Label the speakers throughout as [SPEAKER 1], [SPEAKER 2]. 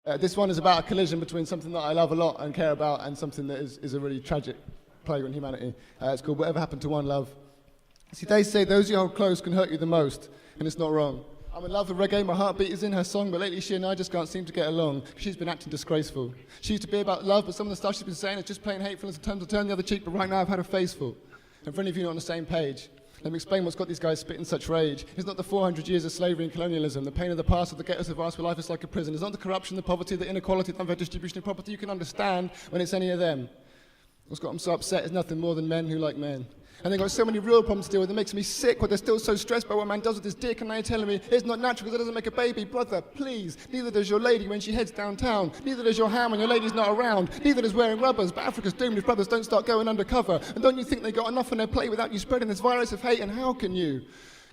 [SPEAKER 1] This one is about a collision between something that I love a lot and care about and something that is a really tragic plague on humanity. It's called Whatever Happened to One Love. See, they say those you hold close can hurt you the most, and it's not wrong. I'm in love with reggae, my heartbeat is in her song, but lately she and I just can't seem to get along. She's been acting disgraceful. She used to be about love, but some of the stuff she's been saying is just plain hateful as a term to turn the other cheek, but right now I've had a face full. And for any of you not on the same page, let me explain what's got these guys spitting such rage. It's not the 400 years of slavery and colonialism, the pain of the past or the ghettos of us where life is like a prison. It's not the corruption, the poverty, the inequality, the unfair distribution of property you can understand when it's any of them. What's got them so upset is nothing more than men who like men. And they've got so many real problems to deal with. It makes me sick, but they're still so stressed by what man does with his dick, and now you're telling me it's not natural because it doesn't make a baby. Brother, please. Neither does your lady when she heads downtown. Neither does your ham when your lady's not around. Neither does wearing rubbers, but Africa's doomed if brothers don't start going undercover. And don't you think they got enough on their plate without you spreading this virus of hate? And how can you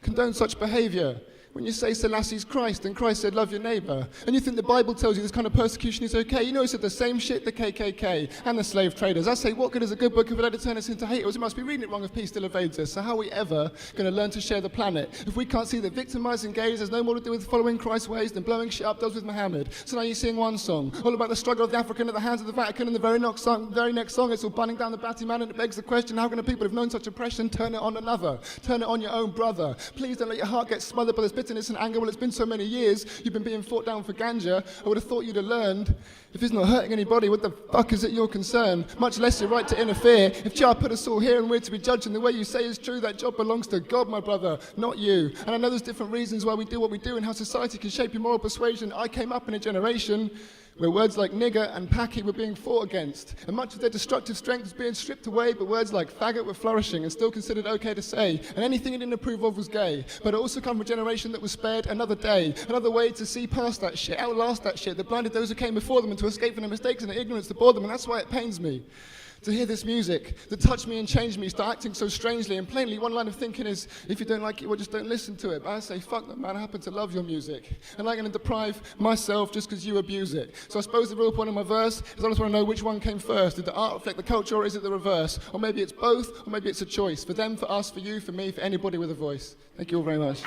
[SPEAKER 1] condone such behaviour? When you say Selassie's Christ, and Christ said, love your neighbour, and you think the Bible tells you this kind of persecution is okay, you know he said the same shit the KKK and the slave traders. I say, what good is a good book if it had to turn us into haters? We must be reading it wrong if peace still evades us. So how are we ever going to learn to share the planet if we can't see that victimising gays has no more to do with following Christ's ways than blowing shit up does with Muhammad? So now you sing one song, all about the struggle of the African at the hands of the Vatican, and the very next song it's all bunning down the batty man, and it begs the question, how can the people who've known such oppression turn it on another? Turn it on your own brother. Please don't let your heart get smothered by this bitterness and anger. Well, it's been so many years, you've been being fought down for ganja. I would have thought you'd have learned, if it's not hurting anybody, what the fuck is it your concern? Much less your right to interfere. If Jah put us all here and we're to be judged and the way you say is true, that job belongs to God, my brother, not you. And I know there's different reasons why we do what we do and how society can shape your moral persuasion. I came up in a generation where words like nigger and packy were being fought against, and much of their destructive strength was being stripped away, but words like faggot were flourishing and still considered okay to say, and anything you didn't approve of was gay. But it also come from a generation that was spared another day, another way to see past that shit, outlast that shit, that blinded those who came before them and to escape from the mistakes and the ignorance that bore them, and that's why it pains me to hear this music that touched me and changed me start acting so strangely. And plainly, one line of thinking is, if you don't like it, well, just don't listen to it. But I say, fuck that, man, I happen to love your music, and I'm going to deprive myself just because you abuse it. So I suppose the real point of my verse is I just want to know which one came first. Did the art reflect the culture, or is it the reverse? Or maybe it's both, or maybe it's a choice. For them, for us, for you, for me, for anybody with a voice. Thank you all very much.